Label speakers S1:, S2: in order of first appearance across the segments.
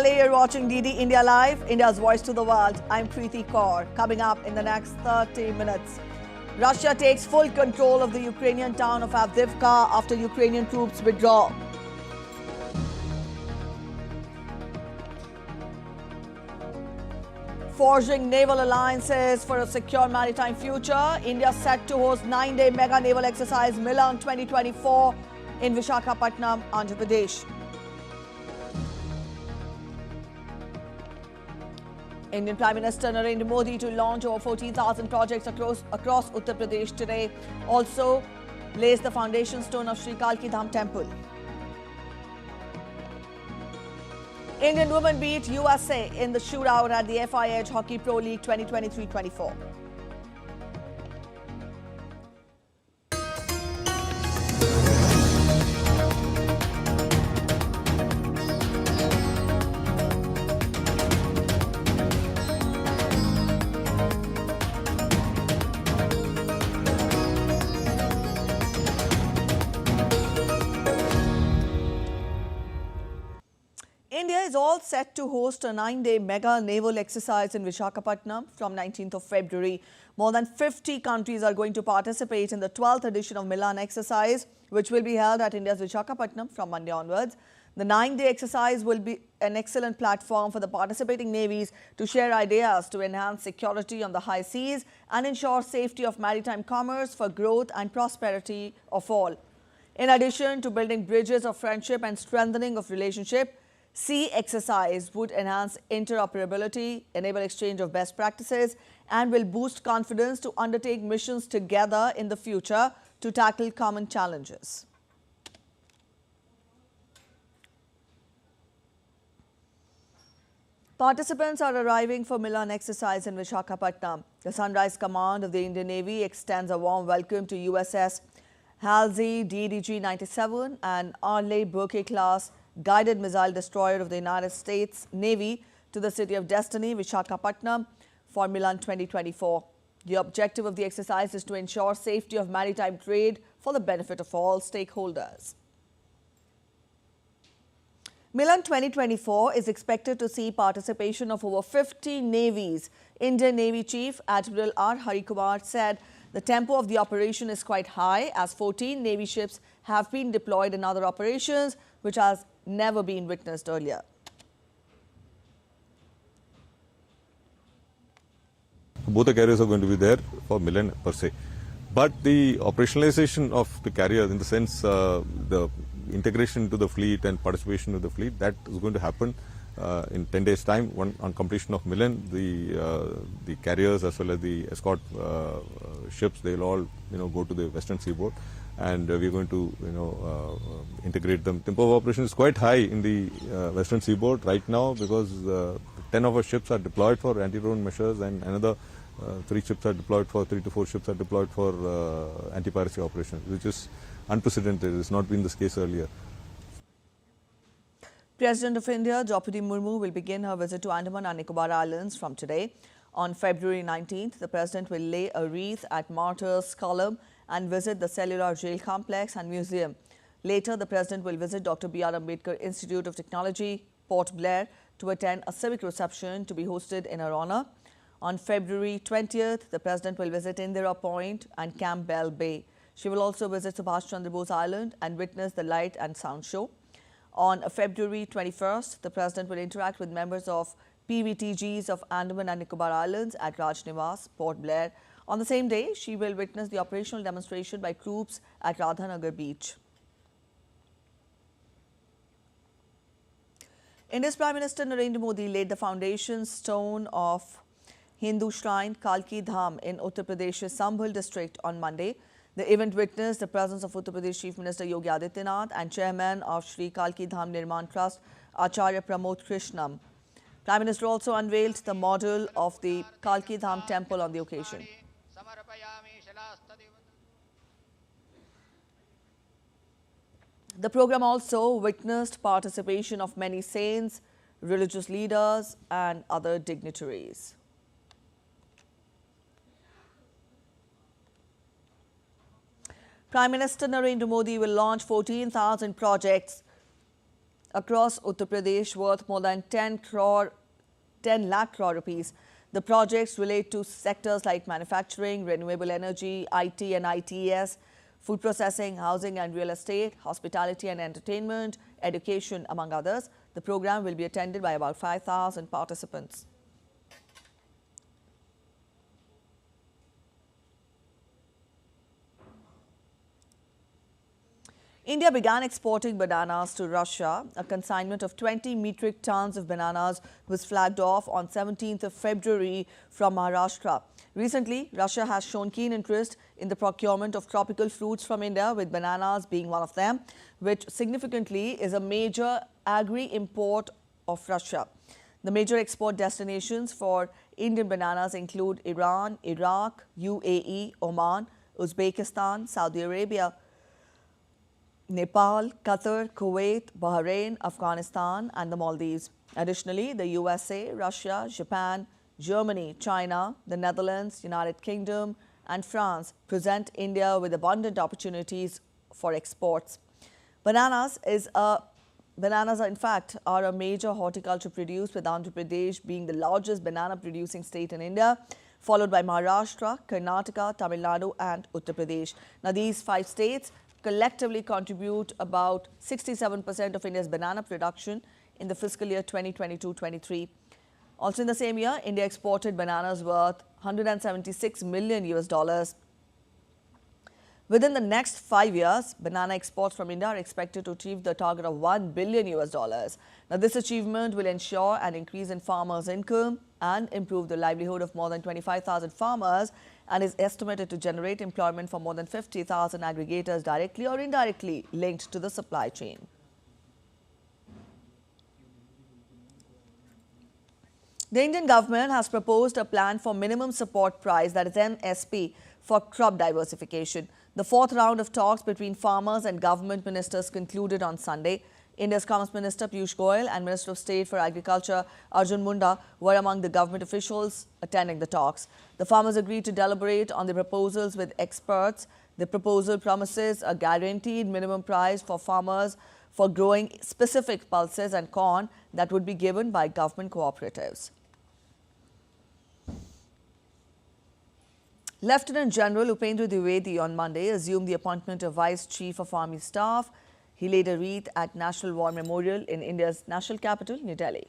S1: Diwali, you're watching DD India Live, India's voice to the world. I'm Preeti Kaur. Coming up in the next 30 minutes, Russia takes full control of the Ukrainian town of Avdiivka after Ukrainian troops withdraw. Forging naval alliances for a secure maritime future, India set to host 9-day mega naval exercise Milan 2024 in Visakhapatnam, Andhra Pradesh. Indian Prime Minister Narendra Modi to launch over 14,000 projects across Uttar Pradesh today. Also lays the foundation stone of Sri Kalki Dham Temple. Indian women beat USA in the shootout at the FIH Hockey Pro League 2023-24. India is all set to host a 9-day mega naval exercise in Visakhapatnam from 19th of February. More than 50 countries are going to participate in the 12th edition of Milan exercise, which will be held at India's Visakhapatnam from Monday onwards. The 9-day exercise will be an excellent platform for the participating navies to share ideas to enhance security on the high seas and ensure safety of maritime commerce for growth and prosperity of all. In addition to building bridges of friendship and strengthening of relationship, sea exercise would enhance interoperability, enable exchange of best practices, and will boost confidence to undertake missions together in the future to tackle common challenges. Participants are arriving for Milan exercise in Visakhapatnam. The Sunrise Command of the Indian Navy extends a warm welcome to USS Halsey DDG-97 and Arleigh Burke class guided missile destroyer of the United States Navy to the city of Destiny, Visakhapatnam, for Milan 2024. The objective of the exercise is to ensure safety of maritime trade for the benefit of all stakeholders. Milan 2024 is expected to see participation of over 50 navies. Indian Navy Chief Admiral R. Harikumar said the tempo of the operation is quite high as 14 Navy ships have been deployed in other operations, which has never been witnessed earlier.
S2: Both the carriers are going to be there for Milan per se. But the operationalization of the carrier, in the sense the integration to the fleet and participation to the fleet, that is going to happen in 10 days' time. On completion of Milan, the carriers as well as the escort ships, they will all go to the western seaboard. And we're going to integrate them. Tempo of operation is quite high in the western seaboard right now because 10 of our ships are deployed for anti-drone measures and another 3 ships are deployed for 3 to 4 ships are deployed for anti-piracy operations, which is unprecedented. It's not been this case earlier.
S1: President of India, Draupadi Murmu, will begin her visit to Andaman and Nicobar Islands from today. On February 19th, the President will lay a wreath at Martyrs' Column and visit the Cellular Jail Complex and Museum. Later, the President will visit Dr. B.R. Ambedkar Institute of Technology, Port Blair, to attend a civic reception to be hosted in her honor. On February 20th, the President will visit Indira Point and Campbell Bay. She will also visit Subhash Chandra Bose Island and witness the light and sound show. On February 21st, the President will interact with members of PVTGs of Andaman and Nicobar Islands at Raj Niwas, Port Blair. On the same day, she will witness the operational demonstration by troops at Radhanagar Beach. India's Prime Minister Narendra Modi laid the foundation stone of Hindu shrine Kalki Dham in Uttar Pradesh's Sambhal district on Monday. The event witnessed the presence of Uttar Pradesh Chief Minister Yogi Adityanath and Chairman of Sri Kalki Dham Nirman Trust, Acharya Pramod Krishnam. Prime Minister also unveiled the model of the Kalki Dham temple on the occasion. The program also witnessed participation of many saints, religious leaders and other dignitaries. Prime Minister Narendra Modi will launch 14,000 projects across Uttar Pradesh worth more than 10 lakh crore rupees. The projects relate to sectors like manufacturing, renewable energy, IT and ITES, food processing, housing and real estate, hospitality and entertainment, education, among others. The program will be attended by about 5,000 participants. India began exporting bananas to Russia. A consignment of 20 metric tons of bananas was flagged off on 17th of February from Maharashtra. Recently, Russia has shown keen interest in the procurement of tropical fruits from India, with bananas being one of them, which significantly is a major agri-import of Russia. The major export destinations for Indian bananas include Iran, Iraq, UAE, Oman, Uzbekistan, Saudi Arabia, Nepal, Qatar, Kuwait, Bahrain, Afghanistan and the Maldives. Additionally, the USA, Russia, Japan, Germany, China, the Netherlands, United Kingdom and France present India with abundant opportunities for exports. Bananas in fact are a major horticulture produce, with Andhra Pradesh being the largest banana producing state in India, followed by Maharashtra, Karnataka, Tamil Nadu and Uttar Pradesh. Now, these 5 states collectively contribute about 67% of India's banana production in the fiscal year 2022-23. Also in the same year, India exported bananas worth $176 million. Within the next 5 years, banana exports from India are expected to achieve the target of $1 billion. Now, this achievement will ensure an increase in farmers' income and improve the livelihood of more than 25,000 farmers, and is estimated to generate employment for more than 50,000 aggregators directly or indirectly linked to the supply chain. The Indian government has proposed a plan for minimum support price, that is MSP, for crop diversification. The 4th round of talks between farmers and government ministers concluded on Sunday. India's Commerce Minister Piyush Goyal and Minister of State for Agriculture Arjun Munda were among the government officials attending the talks. The farmers agreed to deliberate on the proposals with experts. The proposal promises a guaranteed minimum price for farmers for growing specific pulses and corn that would be given by government cooperatives. Lieutenant General Upendra Dwivedi on Monday assumed the appointment of Vice Chief of Army Staff. He laid a wreath at National War Memorial in India's national capital, New Delhi.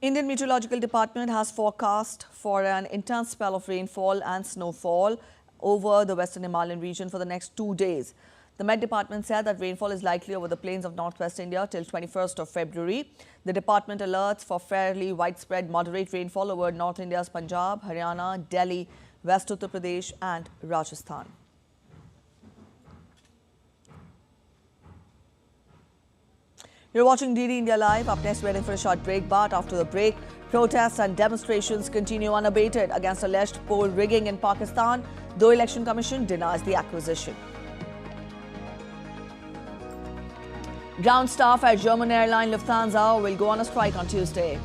S1: Indian Meteorological Department has forecast for an intense spell of rainfall and snowfall over the Western Himalayan region for the next 2 days. The Met Department said that rainfall is likely over the plains of northwest India till 21st of February. The department alerts for fairly widespread moderate rainfall over North India's Punjab, Haryana, Delhi, West Uttar Pradesh and Rajasthan. You're watching DD India Live. Up next, we're in for a short break. But after the break, protests and demonstrations continue unabated against alleged poll rigging in Pakistan, though Election Commission denies the accusation. Ground staff at German airline Lufthansa will go on a strike on Tuesday.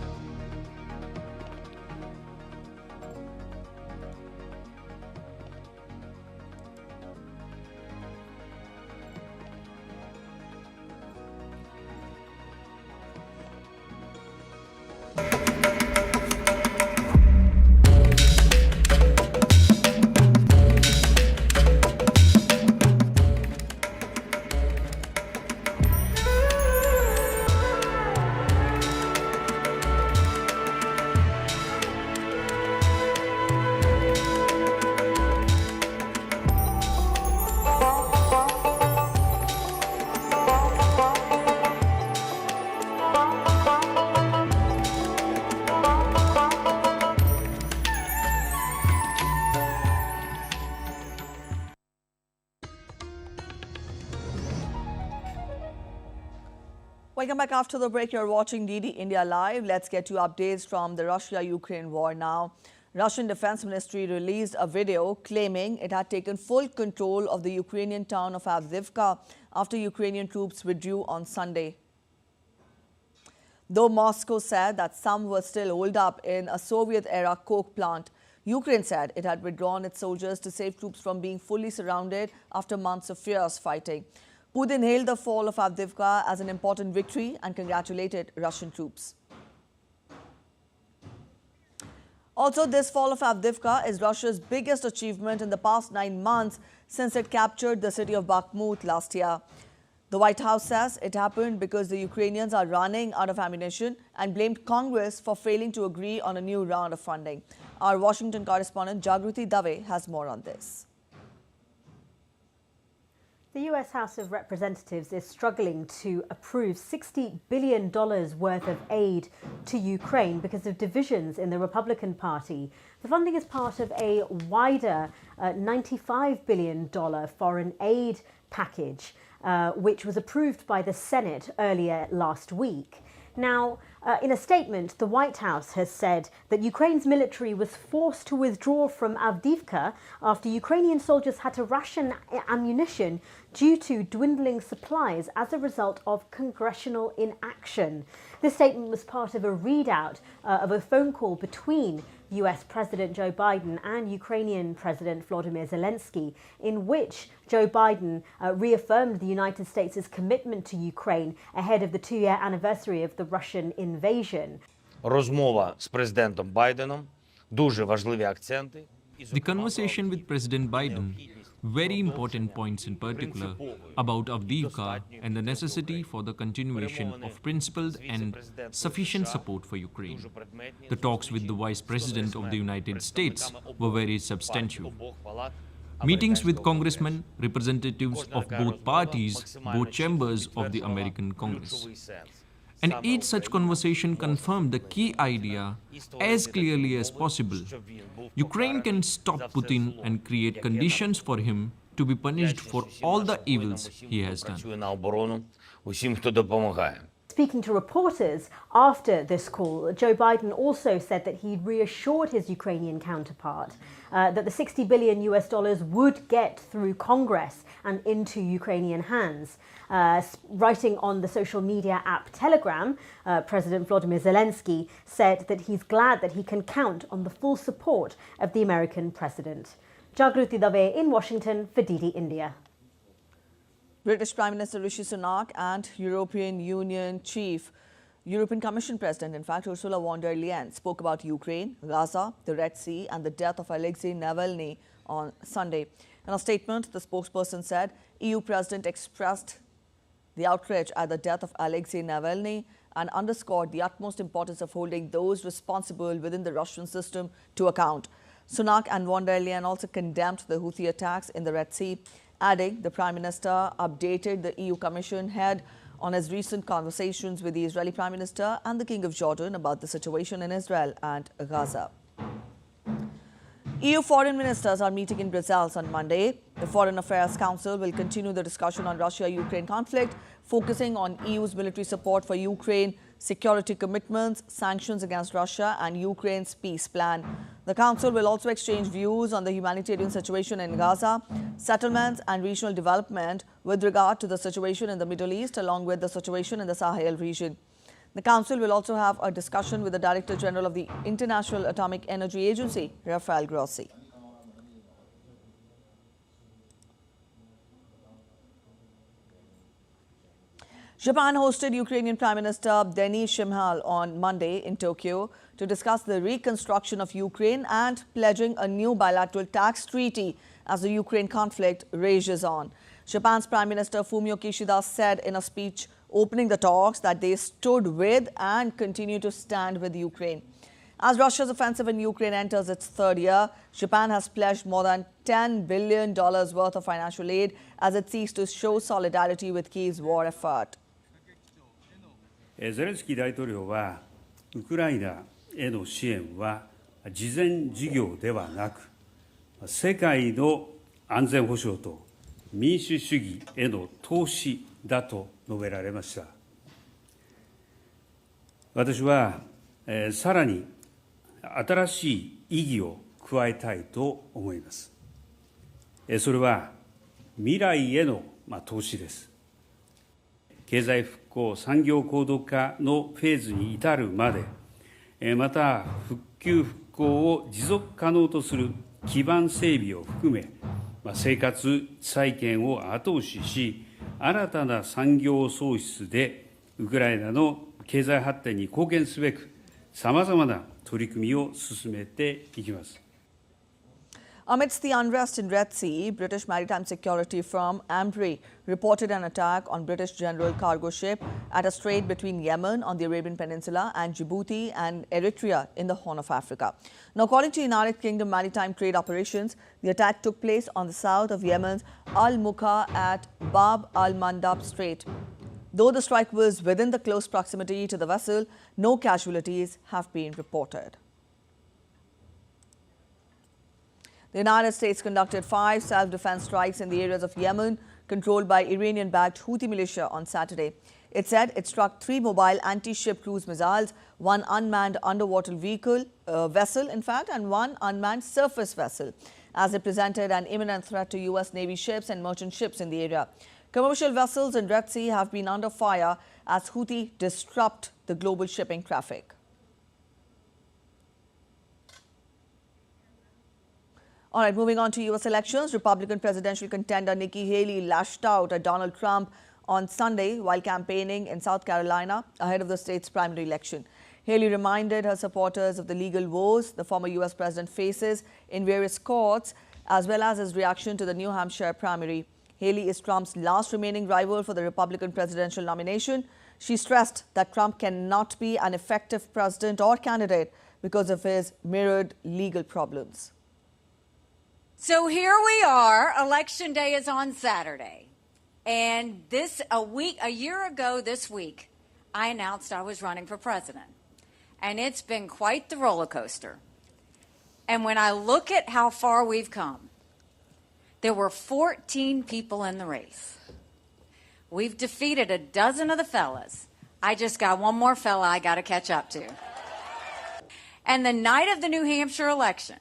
S1: Welcome back after the break. You're watching DD India Live. Let's get you updates from the Russia-Ukraine war now. Russian Defense Ministry released a video claiming it had taken full control of the Ukrainian town of Avdiivka after Ukrainian troops withdrew on Sunday. Though Moscow said that some were still holed up in a Soviet-era coke plant, Ukraine said it had withdrawn its soldiers to save troops from being fully surrounded after months of fierce fighting. Putin hailed the fall of Avdiivka as an important victory and congratulated Russian troops. Also, this fall of Avdiivka is Russia's biggest achievement in the past 9 months since it captured the city of Bakhmut last year. The White House says it happened because the Ukrainians are running out of ammunition and blamed Congress for failing to agree on a new round of funding. Our Washington correspondent Jagruti Dave has more on this.
S3: The US House of Representatives is struggling to approve $60 billion worth of aid to Ukraine because of divisions in the Republican Party. The funding is part of a wider $95 billion foreign aid package, which was approved by the Senate earlier last week. Now, in a statement, the White House has said that Ukraine's military was forced to withdraw from Avdiivka after Ukrainian soldiers had to ration ammunition due to dwindling supplies as a result of congressional inaction. This statement was part of a readout of a phone call between US President Joe Biden and Ukrainian President Volodymyr Zelensky, in which Joe Biden reaffirmed the United States' commitment to Ukraine ahead of the 2-year anniversary of the Russian invasion.
S4: Розмова з президентом Байденом, дуже важливі акценти.
S5: The conversation with President Biden, very important points in particular about Avdiivka and the necessity for the continuation of principled and sufficient support for Ukraine. The talks with the Vice President of the United States were very substantial. Meetings with congressmen, representatives of both parties, both chambers of the American Congress. And each such conversation confirmed the key idea as clearly as possible. Ukraine can stop Putin and create conditions for him to be punished for all the evils he has done.
S3: Speaking to reporters after this call, Joe Biden also said that he reassured his Ukrainian counterpart that the $60 billion would get through Congress and into Ukrainian hands. Writing on the social media app Telegram, President Volodymyr Zelensky said that he's glad that he can count on the full support of the American president. Jagruti Dave in Washington for DD India.
S1: British Prime Minister Rishi Sunak and European Commission President, in fact, Ursula von der Leyen, spoke about Ukraine, Gaza, the Red Sea and the death of Alexei Navalny on Sunday. In a statement, the spokesperson said EU President expressed the outrage at the death of Alexei Navalny and underscored the utmost importance of holding those responsible within the Russian system to account. Sunak and von der Leyen also condemned the Houthi attacks in the Red Sea, adding the Prime Minister updated the EU Commission head on his recent conversations with the Israeli Prime Minister and the King of Jordan about the situation in Israel and Gaza. EU foreign ministers are meeting in Brussels on Monday. The Foreign Affairs Council will continue the discussion on Russia-Ukraine conflict, focusing on EU's military support for Ukraine, security commitments, sanctions against Russia and Ukraine's peace plan. The Council will also exchange views on the humanitarian situation in Gaza, settlements and regional development with regard to the situation in the Middle East, along with the situation in the Sahel region. The Council will also have a discussion with the Director General of the International Atomic Energy Agency, Rafael Grossi. Japan hosted Ukrainian Prime Minister Denis Shmyhal on Monday in Tokyo to discuss the reconstruction of Ukraine and pledging a new bilateral tax treaty as the Ukraine conflict rages on. Japan's Prime Minister Fumio Kishida said in a speech opening the talks that they stood with and continue to stand with Ukraine. As Russia's offensive in Ukraine enters its third year, Japan has pledged more than $10 billion worth of financial aid as it seeks to show solidarity with Kyiv's war effort.
S6: ゼレンスキー大統領はウクライナへの支援は慈善事業ではなく世界の安全保障と民主主義への投資だと述べられました。私はさらに新しい意義を加えたいと思います。それは未来への投資です。経済復興、産業高度化のフェーズに至るまで、また復旧・復興を持続可能とする基盤整備を含め、生活再建を後押しし、新たな産業創出でウクライナの経済発展に貢献すべく、さまざまな取り組みを進めていきます。
S1: Amidst the unrest in Red Sea, British maritime security firm Ambrey reported an attack on British general cargo ship at a strait between Yemen on the Arabian Peninsula and Djibouti and Eritrea in the Horn of Africa. Now, according to United Kingdom Maritime Trade Operations, the attack took place on the south of Yemen's Al-Mukha at Bab al-Mandab Strait. Though the strike was within the close proximity to the vessel, no casualties have been reported. The United States conducted 5 self-defense strikes in the areas of Yemen controlled by Iranian-backed Houthi militia on Saturday. It said it struck 3 mobile anti-ship cruise missiles, 1 unmanned underwater vessel, and 1 unmanned surface vessel, as it presented an imminent threat to U.S. Navy ships and merchant ships in the area. Commercial vessels in Red Sea have been under fire as Houthi disrupt the global shipping traffic. All right, moving on to U.S. elections, Republican presidential contender Nikki Haley lashed out at Donald Trump on Sunday while campaigning in South Carolina ahead of the state's primary election. Haley reminded her supporters of the legal woes the former U.S. president faces in various courts, as well as his reaction to the New Hampshire primary. Haley is Trump's last remaining rival for the Republican presidential nomination. She stressed that Trump cannot be an effective president or candidate because of his mirrored legal problems.
S7: So here we are, election day is on Saturday. And a year ago this week, I announced I was running for president. And it's been quite the roller coaster. And when I look at how far we've come, there were 14 people in the race. We've defeated a dozen of the fellas. I just got one more fella I got to catch up to. And the night of the New Hampshire election,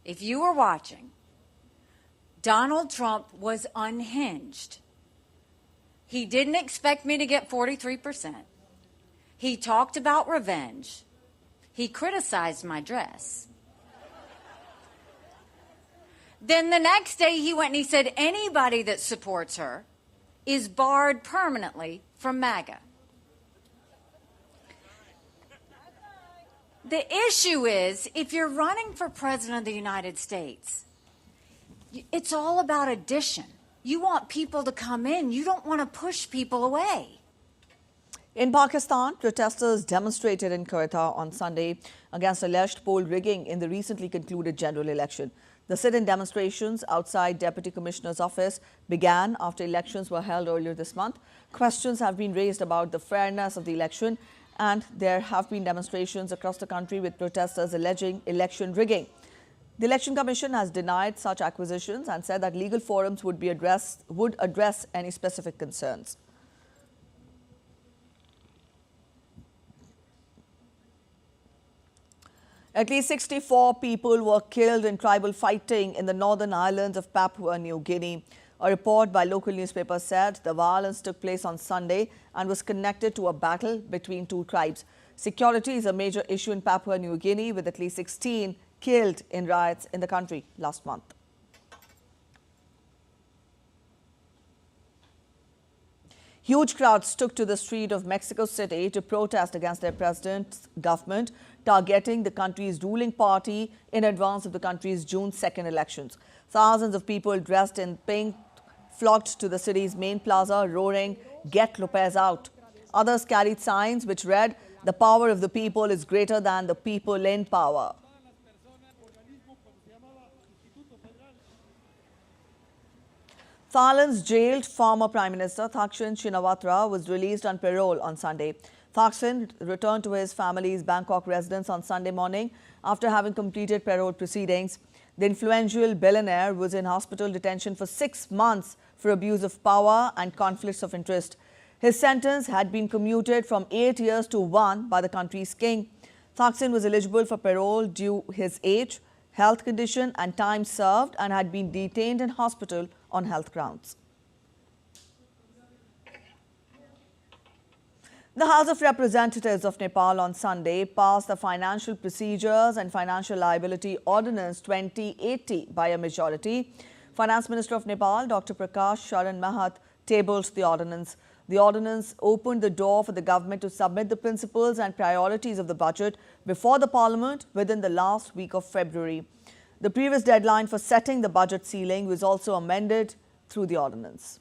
S7: if you were watching, Donald Trump was unhinged. He didn't expect me to get 43%. He talked about revenge. He criticized my dress. Then the next day he went and he said anybody that supports her is barred permanently from MAGA. The issue is, if you're running for president of the United States, it's all about addition. You want people to come in. You don't want to push people away.
S1: In Pakistan, protesters demonstrated in Quetta on Sunday against alleged poll rigging in the recently concluded general election. The sit-in demonstrations outside Deputy Commissioner's office began after elections were held earlier this month. Questions have been raised about the fairness of the election, and there have been demonstrations across the country with protesters alleging election rigging. The Election Commission has denied such accusations and said that legal forums would address any specific concerns. At least 64 people were killed in tribal fighting in the northern islands of Papua New Guinea. A report by local newspapers said the violence took place on Sunday and was connected to a battle between 2 tribes. Security is a major issue in Papua New Guinea, with at least 16 killed in riots in the country last month. Huge crowds took to the street of Mexico City to protest against their president's government targeting the country's ruling party in advance of the country's June 2nd elections. Thousands of people dressed in pink flocked to the city's main plaza, roaring, "Get Lopez out." Others carried signs which read, "The power of the people is greater than the people in power." Thailand's jailed former Prime Minister Thaksin Shinawatra was released on parole on Sunday. Thaksin returned to his family's Bangkok residence on Sunday morning after having completed parole proceedings. The influential billionaire was in hospital detention for 6 months for abuse of power and conflicts of interest. His sentence had been commuted from 8 years to 1 by the country's king. Thaksin was eligible for parole due his age. health condition and time served and had been detained in hospital on health grounds. The House of Representatives of Nepal on Sunday passed the Financial Procedures and Financial Liability Ordinance 2080 by a majority. Finance Minister of Nepal, Dr. Prakash Sharan Mahat, tabled the ordinance. The ordinance opened the door for the government to submit the principles and priorities of the budget before the Parliament within the last week of February. The previous deadline for setting the budget ceiling was also amended through the ordinance.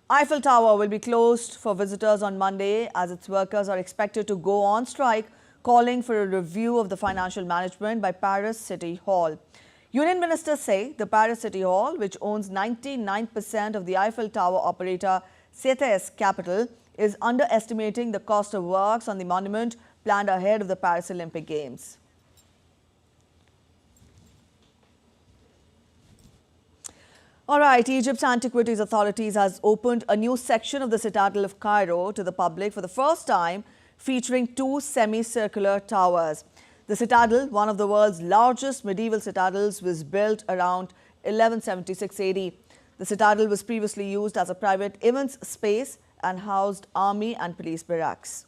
S1: Eiffel Tower will be closed for visitors on Monday as its workers are expected to go on strike, calling for a review of the financial management by Paris City Hall. Union ministers say the Paris City Hall, which owns 99% of the Eiffel Tower operator CTS Capital, is underestimating the cost of works on the monument planned ahead of the Paris Olympic Games. All right, Egypt's Antiquities Authorities has opened a new section of the Citadel of Cairo to the public for the first time, featuring two semicircular towers. The Citadel, one of the world's largest medieval citadels, was built around 1176 AD. The Citadel was previously used as a private events space and housed army and police barracks.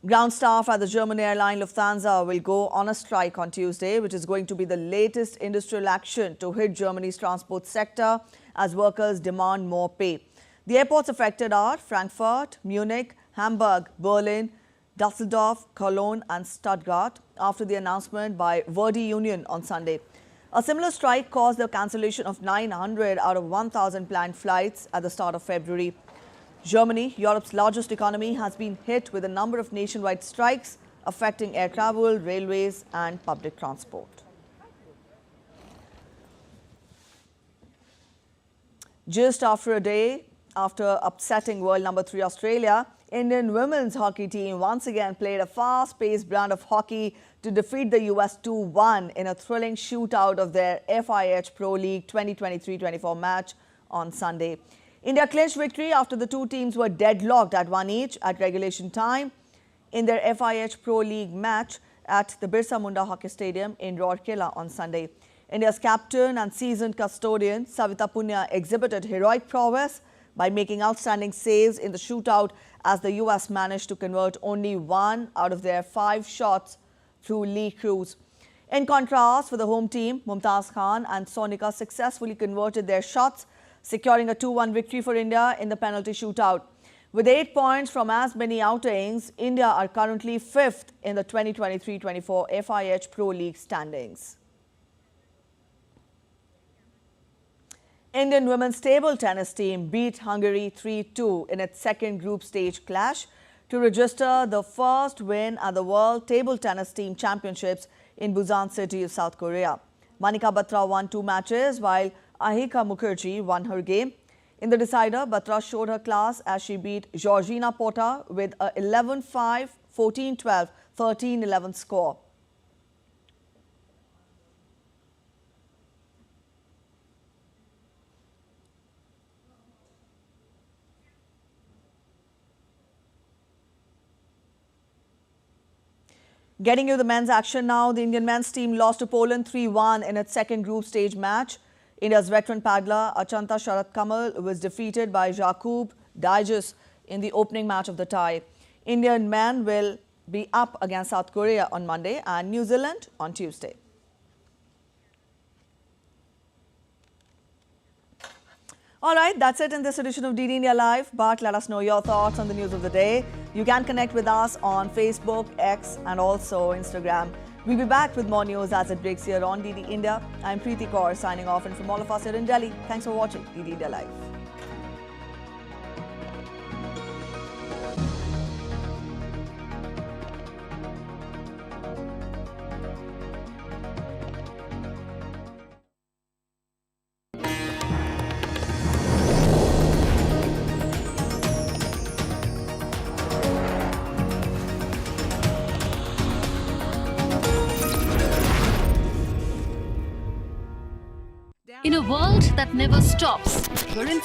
S1: Ground staff at the German airline Lufthansa will go on a strike on Tuesday, which is going to be the latest industrial action to hit Germany's transport sector as workers demand more pay. The airports affected are Frankfurt, Munich, Hamburg, Berlin, Düsseldorf, Cologne and Stuttgart after the announcement by Verdi Union on Sunday. A similar strike caused the cancellation of 900 out of 1,000 planned flights at the start of February. Germany, Europe's largest economy, has been hit with a number of nationwide strikes affecting air travel, railways and public transport. Just after a day after upsetting world number 3 Australia, Indian women's hockey team once again played a fast-paced brand of hockey to defeat the US 2-1 in a thrilling shootout of their FIH Pro League 2023-24 match on Sunday. India clinched victory after the two teams were deadlocked at 1 each at regulation time in their FIH Pro League match at the Birsa Munda Hockey Stadium in Rourkela on Sunday. India's captain and seasoned custodian Savita Punya exhibited heroic prowess by making outstanding saves in the shootout as the US managed to convert only 1 out of their 5 shots through Lee Cruz. In contrast, for the home team, Mumtaz Khan and Sonika successfully converted their shots, securing a 2-1 victory for India in the penalty shootout. With 8 points from as many outings, India are currently 5th in the 2023-24 FIH Pro League standings. Indian women's table tennis team beat Hungary 3-2 in its second group stage clash to register the first win at the World Table Tennis Team Championships in Busan City of South Korea. Manika Batra won 2 matches while Ahika Mukherjee won her game. In the decider, Batra showed her class as she beat Georgina Pota with a 11-5, 14-12, 13-11 score. Getting you the men's action now, the Indian men's team lost to Poland 3-1 in its second group stage match. India's veteran paddler Achanta Sharat Kamal was defeated by Jakub Dijus in the opening match of the tie. Indian men will be up against South Korea on Monday and New Zealand on Tuesday. All right, that's it in this edition of DD India Live. But let us know your thoughts on the news of the day. You can connect with us on Facebook, X and also Instagram. We'll be back with more news as it breaks here on DD India. I'm Preeti Kaur signing off, and from all of us here in Delhi, thanks for watching DD India Live.
S8: In a world that never stops, where information